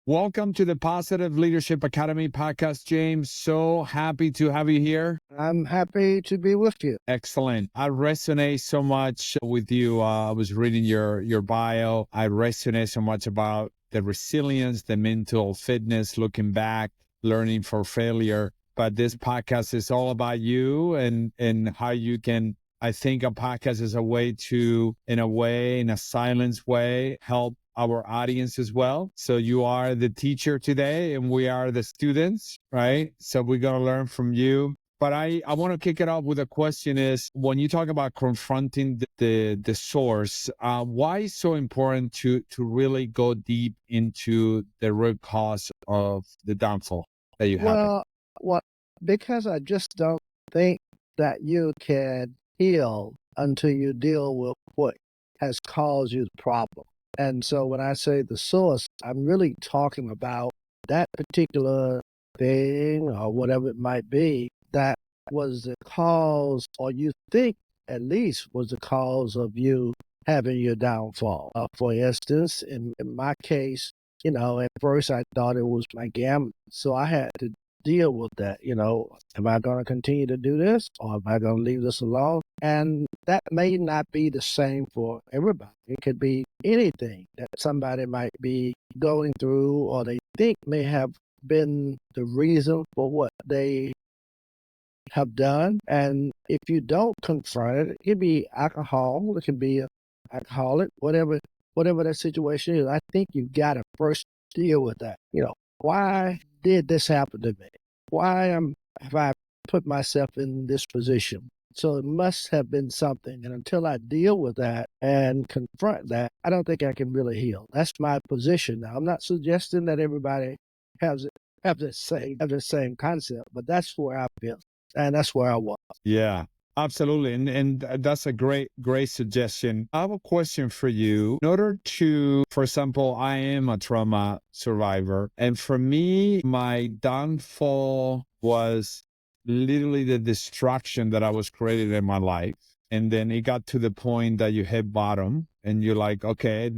Welcome to the Positive Leadership Academy podcast, James. So happy to have you here. I'm happy to be with you. Excellent. I resonate so much with you. I was reading your bio. I resonate so much about the resilience, the mental fitness, looking back, learning from failure. But this podcast is all about you and how you can. I think a podcast is a way to, in a silenced way, help our audience as well. So you are the teacher today and we are the students, right? So we're going to learn from you. But I want to kick it off with a question is, when you talk about confronting the source, why is so important to really go deep into the root cause of the downfall that you have? Well, because I just don't think that you can heal until you deal with what has caused you the problem. And so when I say the source, I'm really talking about that particular thing or whatever it might be that was the cause, or you think at least was the cause of you having your downfall. For instance, in my case, at first I thought it was my gambling. So I had to deal with that. Am I going to continue to do this or am I going to leave this alone? And that may not be the same for everybody. It could be anything that somebody might be going through or they think may have been the reason for what they have done. And if you don't confront it, it could be alcohol, it can be an alcoholic, whatever that situation is. I think you've got to first deal with that. Why did this happen to me? Why have I put myself in this position? So it must have been something. And until I deal with that and confront that, I don't think I can really heal. That's my position now. I'm not suggesting that everybody have the same concept, but that's where I feel. And that's where I was. Yeah, absolutely. And that's a great suggestion. I have a question for you. In order to, for example, I am a trauma survivor. And for me, my downfall was literally the destruction that I was created in my life. And then it got to the point that you hit bottom and you're like, okay,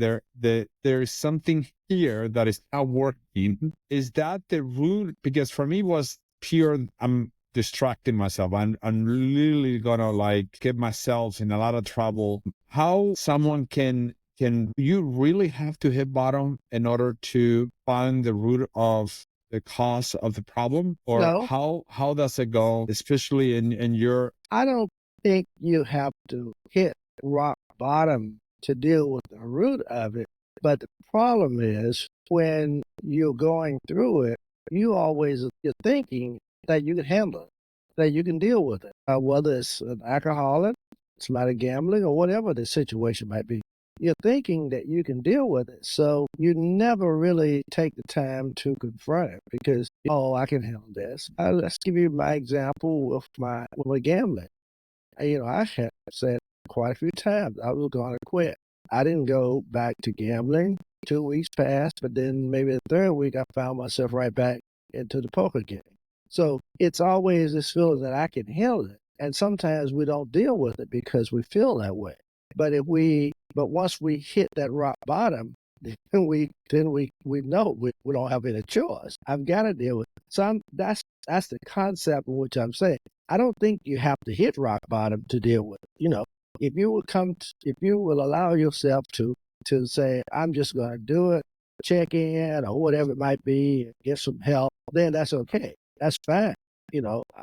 there's something here that is not working. Is that the root? Because for me it was pure, I'm distracting myself. I'm literally gonna get myself in a lot of trouble. How someone can you really have to hit bottom in order to find the root of the cause of the problem? Or No, how does it go, especially in your I don't think you have to hit rock bottom to deal with the root of it. But the problem is when you're going through it, you're thinking that you can handle it, that you can deal with it. Whether it's an alcoholic, somebody gambling, or whatever the situation might be. You're thinking that you can deal with it. So you never really take the time to confront it because, oh, I can handle this. Let's give you my example with my gambling. I had said quite a few times I was going to quit. I didn't go back to gambling. 2 weeks passed, but then maybe the third week I found myself right back into the poker game. So it's always this feeling that I can handle it. And sometimes we don't deal with it because we feel that way. But once we hit that rock bottom, then we know we don't have any choice. I've got to deal with it. So that's the concept in which I'm saying. I don't think you have to hit rock bottom to deal with it. If you will allow yourself to say, I'm just going to do it, check in or whatever it might be, get some help, then that's okay. That's fine.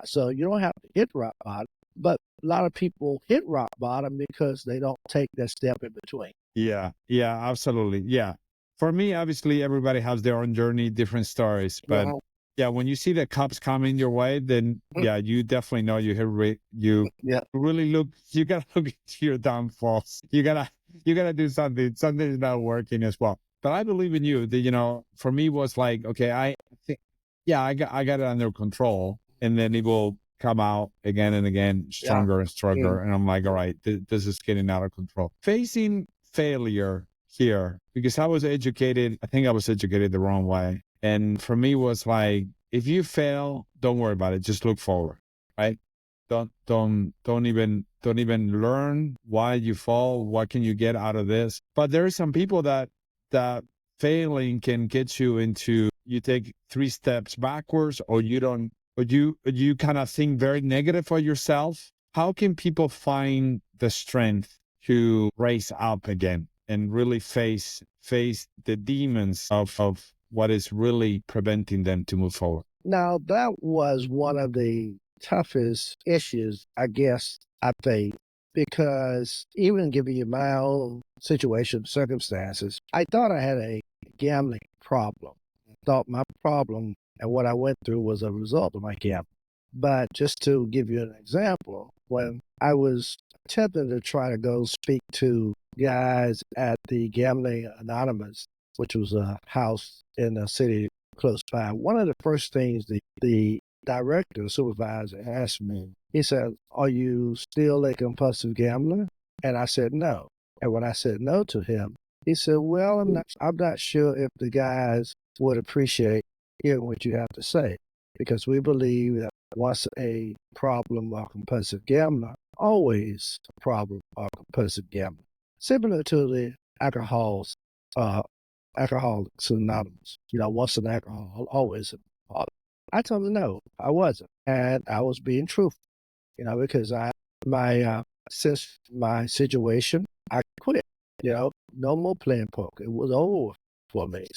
So you don't have to hit rock bottom. But a lot of people hit rock bottom because they don't take that step in between. Yeah, absolutely. Yeah. For me, obviously everybody has their own journey, different stories, but yeah, when you see the cups coming your way, then yeah, you definitely know you really you gotta look into your downfalls. You gotta do something. Something's not working as well. But I believe in you. For me was like, okay, I think, yeah, I got it under control, and then it will come out again and again, stronger and stronger. And I'm like, all right, this is getting out of control. Facing failure here, because I think I was educated the wrong way. And for me was like, if you fail, don't worry about it. Just look forward, right? Don't even learn why you fall. What can you get out of this? But there are some people that failing can get you into, you take 3 steps backwards, or you don't, or you kind of think very negative for yourself. How can people find the strength to raise up again and really face the demons of what is really preventing them to move forward? Now, that was one of the toughest issues, I guess, I faced because even giving you my own situation, circumstances, I thought I had a gambling problem. I thought my problem and what I went through was a result of my gambling. But just to give you an example, when I was attempting to try to go speak to guys at the Gambling Anonymous, which was a house in a city close by, one of the first things the director, supervisor asked me, he said, "Are you still a compulsive gambler?" And I said, "No." And when I said no to him, he said, "Well, I'm not sure if the guys would appreciate hearing what you have to say, because we believe that once a problem or compulsive gambler, always a problem or compulsive gambler." Similar to the uh, Alcoholics Anonymous. Once an alcohol, always an alcoholic. I told him no, I wasn't, and I was being truthful. Because since my situation, I quit. No more playing poker. It was over for me,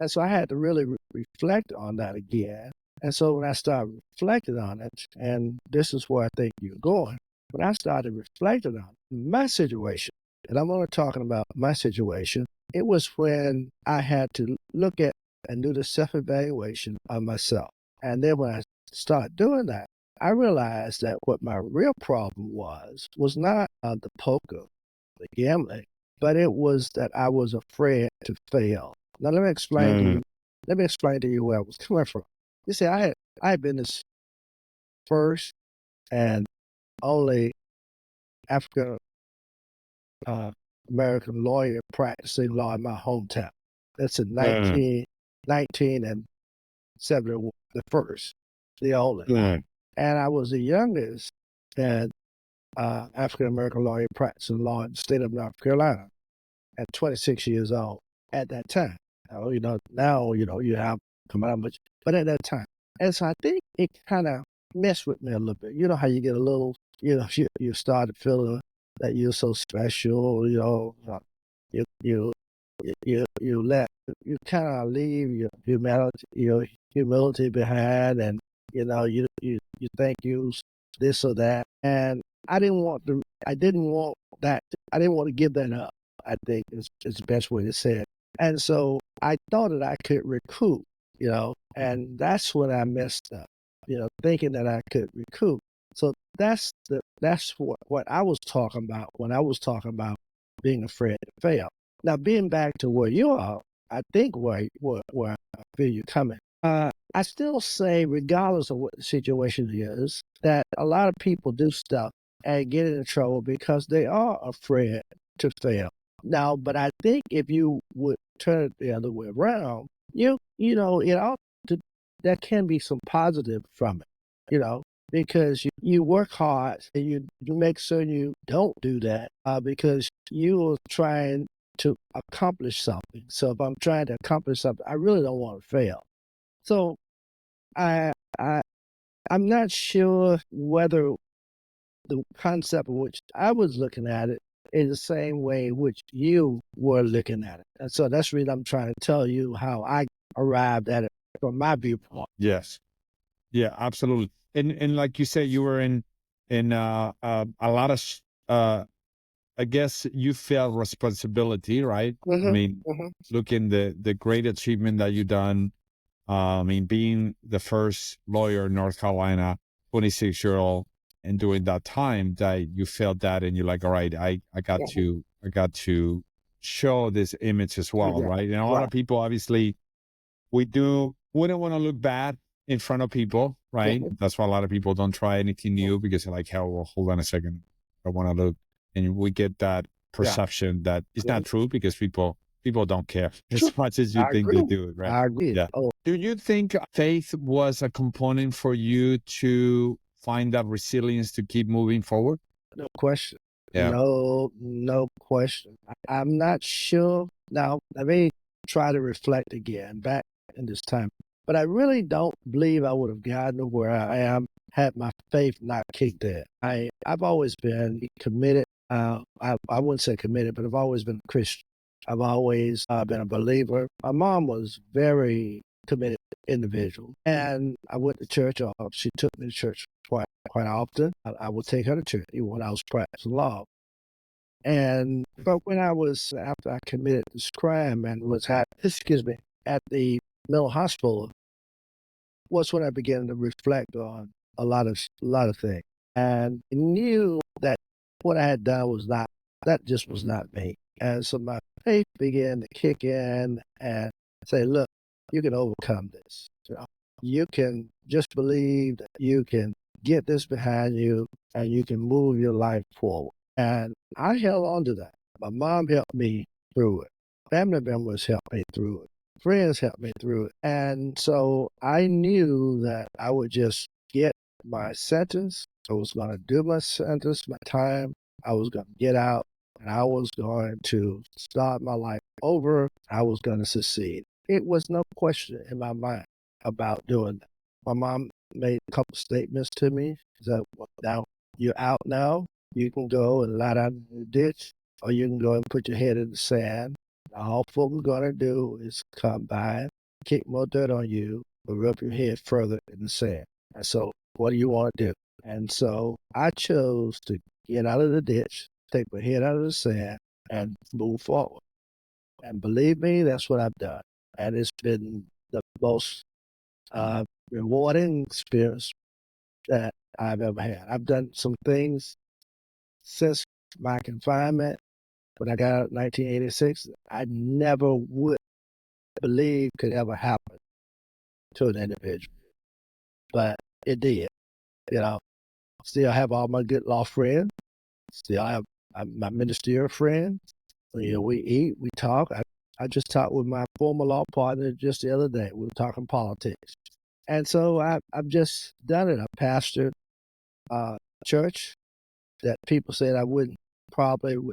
and so I had to really reflect on that again. And so when I started reflecting on it, and this is where I think you're going, when I started reflecting on my situation, and I'm only talking about my situation, it was when I had to look at and do the self-evaluation of myself. And then when I started doing that, I realized that what my real problem was not the poker, the gambling, but it was that I was afraid to fail. Now let me explain to you. Let me explain to you where I was coming from. You see, I had been this first and only African uh, American lawyer practicing law in my hometown. That's in 1971, the first, the only. And I was the youngest and African American lawyer practicing law in the state of North Carolina at 26 years old at that time. Now, you have come out, but at that time. And so I think it kind of messed with me a little bit. You know how you get a little, you started feeling that you're so special, you you kind of leave your humility behind, and you think you this or that, and I didn't want that, I didn't want to give that up. I think is the best way to say it, and so I thought that I could recoup, and that's when I messed up, thinking that I could recoup. So that's what I was talking about when I was talking about being afraid to fail. Now, being back to where you are, I think where I feel you coming. I still say, regardless of what the situation is, that a lot of people do stuff and get into trouble because they are afraid to fail. Now, but I think if you would turn it the other way around, it ought to, there can be some positive from it, because you work hard and you make sure you don't do that because you are trying to accomplish something. So if I'm trying to accomplish something, I really don't want to fail. So I I I'm not sure whether the concept of which I was looking at it is the same way in which you were looking at it. And so that's really I'm trying to tell you how I arrived at it from my viewpoint. Yes. Yeah, absolutely. And like you said, you were in a lot of I guess you felt responsibility, right? I Mm-hmm. mean, Mm-hmm. looking the great achievement that you done. I mean, being the first lawyer in North Carolina, 26-year-old, and during that time that you felt that, and you're like, all right, I got to show this image as well, Yeah. right? And a lot Right. of people, obviously, we don't want to look bad in front of people, right? Mm-hmm. That's why a lot of people don't try anything new, because they're like, hell, well, hold on a second, I want to look, and we get that Yeah. perception that is Mhm. not true, because people don't care True. as much as you I think they agree. do, right? I agree. Yeah. Oh, Do you think faith was a component for you to find that resilience to keep moving forward? no question. Yeah. No question. I'm not sure. Now, let me try to reflect again back in this time. But I really don't believe I would have gotten to where I am had my faith not kicked in. I've always been committed. I wouldn't say committed, but I've always been a Christian. I've always been a believer. My mom was very committed individual, and I went to church. She took me to church quite often. I would take her to church even when I was practicing law. And but when I was after I committed this crime and was excuse me, at the mental hospital, was when I began to reflect on a lot of things, and knew that what I had done was not that just was not me. And so my faith began to kick in and say, "Look, you can overcome this. You know, you can just believe that you can get this behind you, and you can move your life forward." And I held on to that. My mom helped me through it. Family members helped me through it. Friends helped me through it. And so I knew that I would just get my sentence. I was going to do my sentence, my time. I was going to get out and I was going to start my life over. I was going to succeed. It was no question in my mind about doing that. My mom made a couple statements to me. She said, "Well, now you're out now. You can go and lie down in the ditch, or you can go and put your head in the sand. All folks are gonna do is come by, kick more dirt on you, or rub your head further in the sand. And so, what do you want to do?" And so I chose to get out of the ditch, take my head out of the sand, and move forward. And believe me, that's what I've done. And it's been the most rewarding experience that I've ever had. I've done some things since my confinement when I got out in 1986, I never would believe could ever happen to an individual, but it did. You know, still have all my good law friends. Still have my ministerial friends. You know, we eat, we talk. I just talked with my former law partner just the other day. We were talking politics. And so I've just done it. I pastored a church that people said I would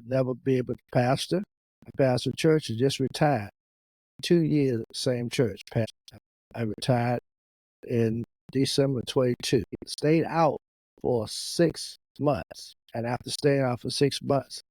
never be able to pastor. I pastored a church and just retired. 2 years at the same church. I retired in December 22. Stayed out for 6 months. And after staying out for 6 months,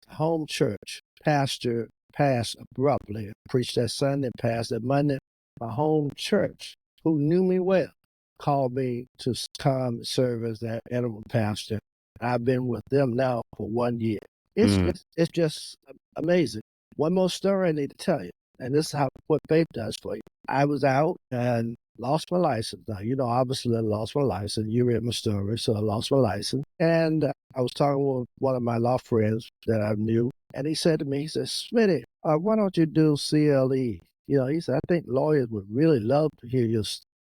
home church pastor passed abruptly. Preached that Sunday, passed that Monday. My home church, who knew me well, called me to come serve as their interim pastor. I've been with them now for 1 year. Mm. It's just amazing. One more story I need to tell you, and this is what faith does for you. I was out and lost my license. Now, obviously I lost my license. You read my story, so I lost my license. And I was talking with one of my law friends that I knew, and he said to me, he said, "Smitty, why don't you do CLE?" He said, "I think lawyers would really love to hear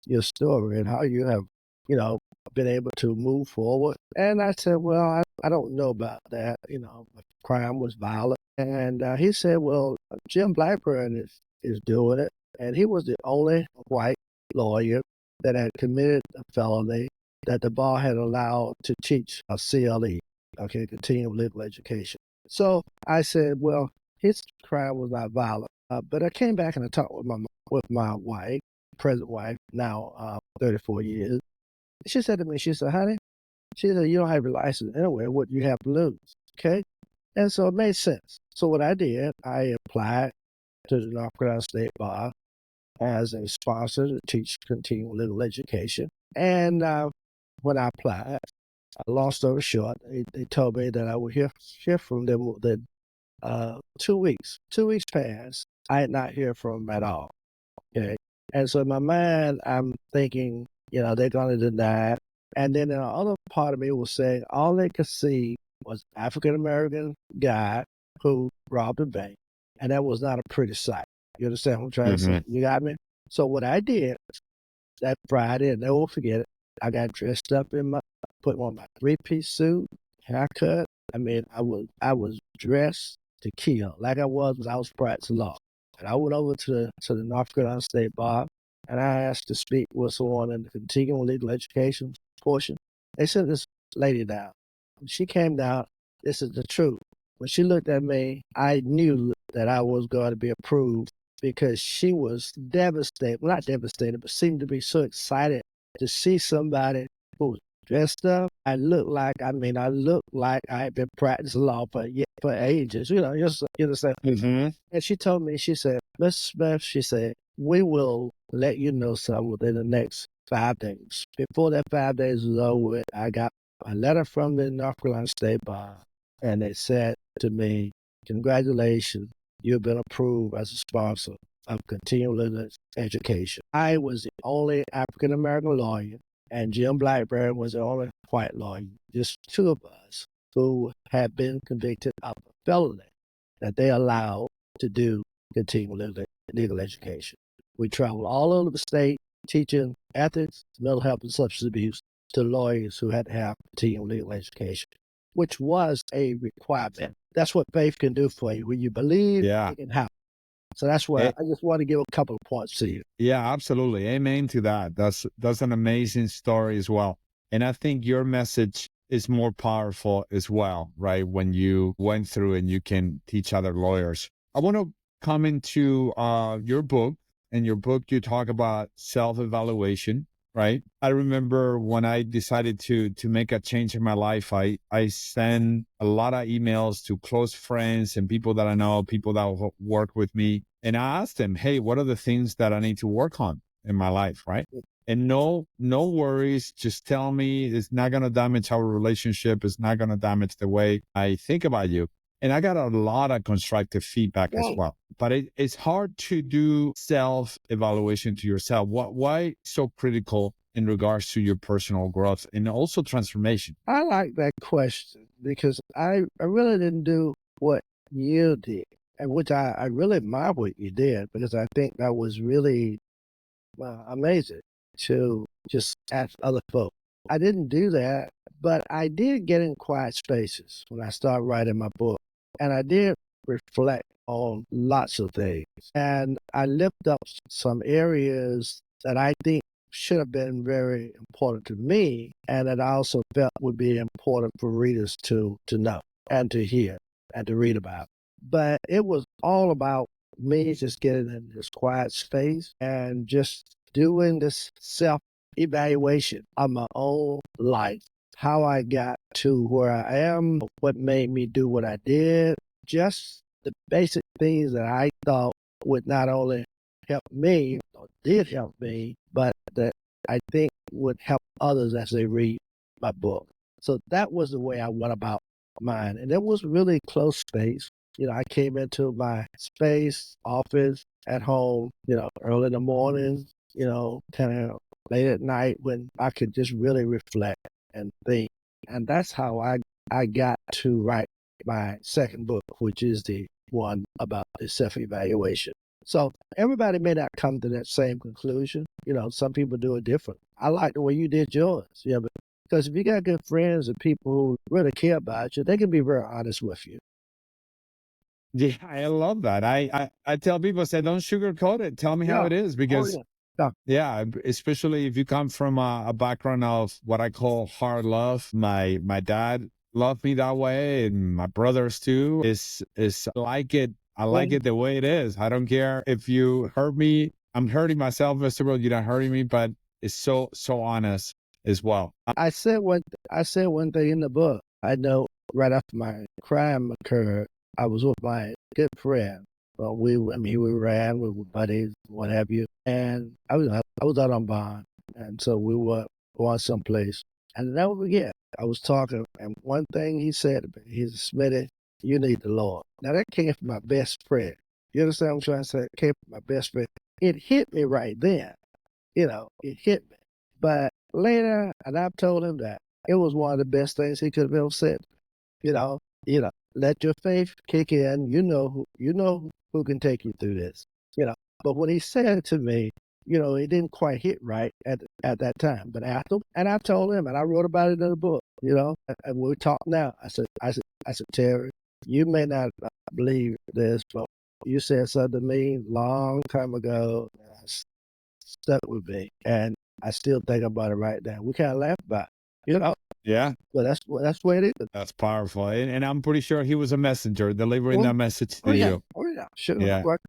your story and how you have, been able to move forward." And I said, "Well, I don't know about that. My crime was violent." And he said, "Well, Jim Blackburn is doing it." And he was the only white lawyer that had committed a felony that the bar had allowed to teach a CLE, okay, continuing legal education. So I said, well, his crime was not violent. But I came back and I talked with my wife, present wife, now 34 years. She said to me, she said, "Honey," she said, "you don't have your license anyway. What do you have to lose?" Okay. And so it made sense. So what I did, I applied to the North Carolina State Bar as a sponsor to teach continuing legal education. And when I applied, long story short, they told me that I would hear from them within 2 weeks. 2 weeks passed. I had not heard from them at all. Okay. And so in my mind, I'm thinking, they're going to deny it. And then the other part of me was saying all they could see was African American guy who robbed a bank. And that was not a pretty sight. You understand what I'm trying to say? You got me? So what I did that Friday, and never will forget it, I got dressed up put on my three-piece suit, haircut. I mean, I was dressed to kill, like I was when I was practicing law. And I went over to the North Carolina State Bar, and I asked to speak with someone in the continuing legal education portion. They sent this lady down. When she came down, this is the truth. When she looked at me, I knew that I was going to be approved because she was devastated. Well, not devastated, but seemed to be so excited to see somebody who was dressed up. I looked like I had been practicing law for ages, you understand? Hmm. And she told me, she said, "Miss Smith," she said, "we will let you know something within the next 5 days." Before that 5 days was over with, I got a letter from the North Carolina State Bar, and they said to me, "Congratulations, you've been approved as a sponsor of continuing education." I was the only African American lawyer, and Jim Blackburn was the only white lawyer, just two of us who had been convicted of a felony that they allowed to do continuing legal education. We traveled all over the state teaching ethics, mental health, and substance abuse to lawyers who had to have continuing legal education, which was a requirement. That's what faith can do for you. When you believe, Yeah. it can happen. So that's why I just want to give a couple of points to you. Yeah, absolutely. Amen to that. That's an amazing story as well. And I think your message is more powerful as well, right? When you went through and you can teach other lawyers. I want to come into your book. In your book, you talk about self-evaluation, right? I remember when I decided to make a change in my life, I sent a lot of emails to close friends and people that I know, people that work with me. And I asked them, hey, what are the things that I need to work on in my life, right? And no worries. Just tell me. It's not going to damage our relationship. It's not going to damage the way I think about you. And I got a lot of constructive feedback as well. But it's hard to do self-evaluation to yourself. Why so critical in regards to your personal growth and also transformation? I like that question because I really didn't do what you did, and which I really admire what you did because I think that was really amazing to just ask other folks. I didn't do that, but I did get in quiet spaces when I started writing my book. And I did reflect on lots of things. And I lift up some areas that I think should have been very important to me and that I also felt would be important for readers to know and to hear and to read about. But it was all about me just getting in this quiet space and just doing this self evaluation of my own life, how I got to where I am, what made me do what I did, just the basic things that I thought would not only help me or did help me, but that I think would help others as they read my book. So that was the way I went about mine. And it was really close space. I came into my space, office, at home, early in the morning, kind of late at night when I could just really reflect and think. And that's how I got to write my second book, which is the one about the self-evaluation. So everybody may not come to that same conclusion. Some people do it different. I like the way you did yours. Yeah, because if you got good friends and people who really care about you, they can be very honest with you. Yeah, I love that. I tell people, I say, don't sugarcoat it. Tell me how Yeah. it is Oh because yeah. Yeah. yeah, especially if you come from a background of what I call hard love. My dad loved me that way, and my brothers too. Is like it. I like Well, it the way it is. I don't care if you hurt me. I'm hurting myself, Mr. World. You're not hurting me, but it's so honest as well. I said one thing in the book. I know right after my crime occurred, I was with my good friend. Well, we ran, we were buddies, what have you. And I was out on bond, and so we were going someplace. And I'll never forget, I was talking, and one thing he said to me, he said, "Smitty, you need the Lord." Now that came from my best friend. You understand what I'm trying to say? It came from my best friend. It hit me right then. It hit me. But later, and I've told him that it was one of the best things he could have ever said. You know, let your faith kick in. Who can take you through this. You know, but when he said it to me, it didn't quite hit right at that time. But after, and I told him, and I wrote about it in the book. And we talk now. I said, Terry, you may not believe this, but you said something to me long time ago. Stuck with me, and I still think about it right now. We kind of laugh about it, Yeah, but that's the way it is. that's powerful, and I'm pretty sure he was a messenger delivering Oh, that message oh to yeah, you. oh yeah, sure. Yeah. Right.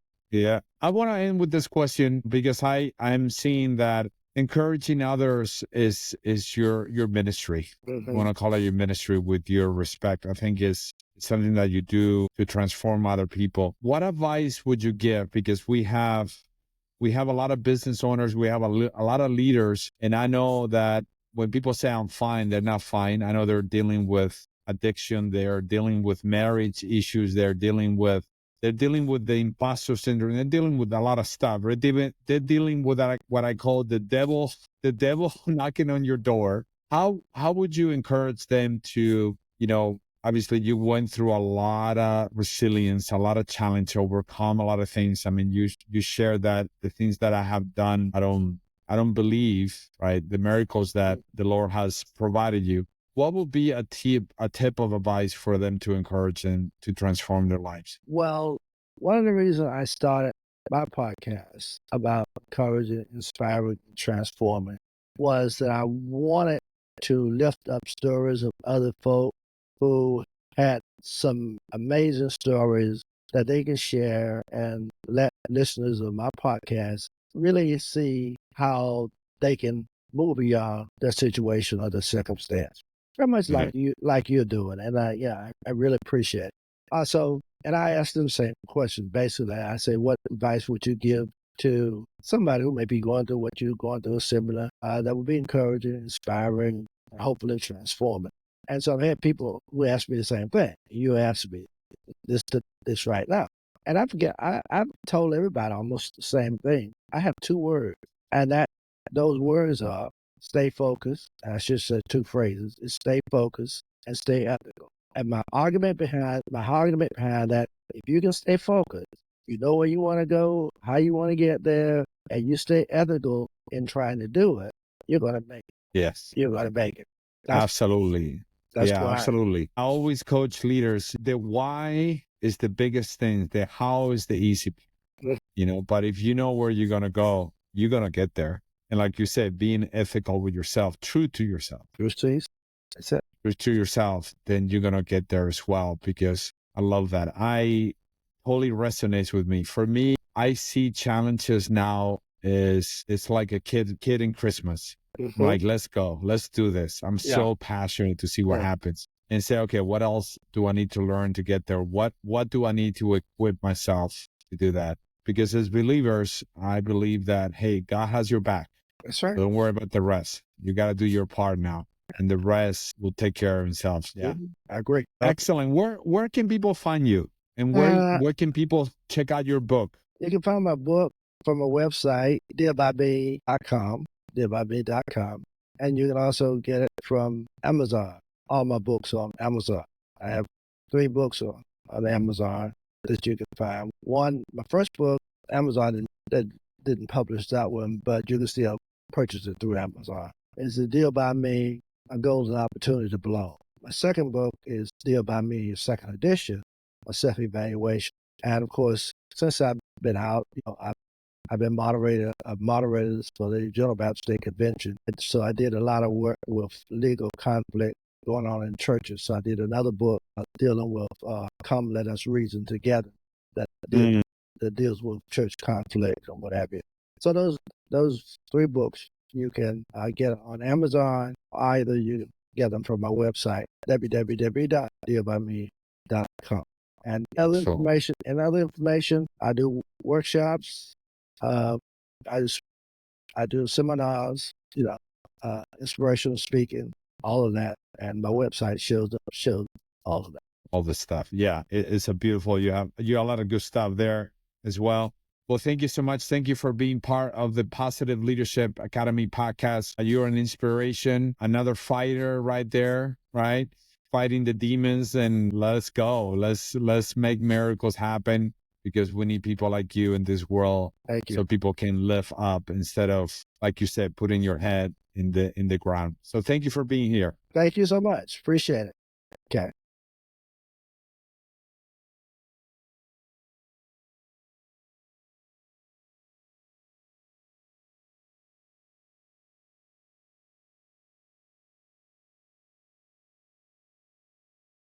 Yeah. I want to end with this question because I'm seeing that encouraging others is your ministry. I want to call it your ministry with your respect. I think is something that you do to transform other people. What advice would you give? Because we have a lot of business owners, we have a lot of leaders, and I know that when people say I'm fine, they're not fine. I know they're dealing with addiction, they're dealing with marriage issues, they're dealing with the imposter syndrome. They're dealing with a lot of stuff. They're dealing with what I call the devil knocking on your door. How would you encourage them to, obviously you went through a lot of resilience, a lot of challenge, overcome a lot of things. I mean, you share that the things that I have done, I don't believe, right? The miracles that the Lord has provided you. What would be a tip of advice for them to encourage them to transform their lives? Well, one of the reasons I started my podcast about encouraging, inspiring, and transforming was that I wanted to lift up stories of other folk who had some amazing stories that they can share and let listeners of my podcast really see how they can move beyond their situation or their circumstance. Very much like you're doing. And I really appreciate it. Also, and I asked them the same question. Basically, I say, what advice would you give to somebody who may be going through what you're going through, similar, that would be encouraging, inspiring, and hopefully transforming? And so I've had people who ask me the same thing. You asked me this right now. And I've told everybody almost the same thing. I have two words, and those words are stay focused. I should say two phrases: is stay focused and stay ethical. And my argument behind that, if you can stay focused, you know where you want to go, how you want to get there, and you stay ethical in trying to do it, you're gonna make it. Yes. You're gonna make it. That's Absolutely. that's Yeah, why. absolutely. I always coach leaders. The why is the biggest thing. The how is the easy, but if you know where you're going to go, you're going to get there. And like you said, being ethical with yourself, true to yourself, Bruce Cheese. That's it. true to yourself, then you're going to get there as well. Because I love that. I totally resonates with me. For me, I see challenges now it's like a kid in Christmas. I'm like, let's go, let's do this. I'm so passionate to see what happens and say, okay, what else do I need to learn to get there? What do I need to equip myself to do that? Because as believers, I believe that, hey, God has your back. That's right. Don't worry about the rest. You got to do your part now, and the rest will take care of themselves. Yeah. I agree. Excellent. Where can people find you? And where can people check out your book? You can find my book from a website, dearbybme.com, dearbybme.com. And you can also get it from Amazon. All my books are on Amazon. I have 3 books on Amazon that you can find. One, my first book, Amazon didn't publish that one, but you can still purchase it through Amazon. It's A Deal by Me, A Golden Opportunity to Blow. My second book is Deal by Me, second edition, a self-evaluation. And of course, since I've been out, I've been moderators for the General Baptist State Convention. And so I did a lot of work with legal conflict going on in churches. So I did another book dealing with Come Let Us Reason Together that deals with church conflict or what have you. So those 3 books you can get on Amazon. Either you get them from my website, www.dealbyme.com. And other information, I do workshops. I do seminars, inspirational speaking, all of that. And my website shows all of that. All the stuff. Yeah, it's a beautiful. You have a lot of good stuff there as well. Well, thank you so much. Thank you for being part of the Positive Leadership Academy podcast. You're an inspiration, another fighter right there, right? Fighting the demons, and let's go. Let's make miracles happen, because we need people like you in this world. Thank you. So people can lift up instead of, like you said, putting your head in the ground. So thank you for being here. Thank you so much. Appreciate it. Okay.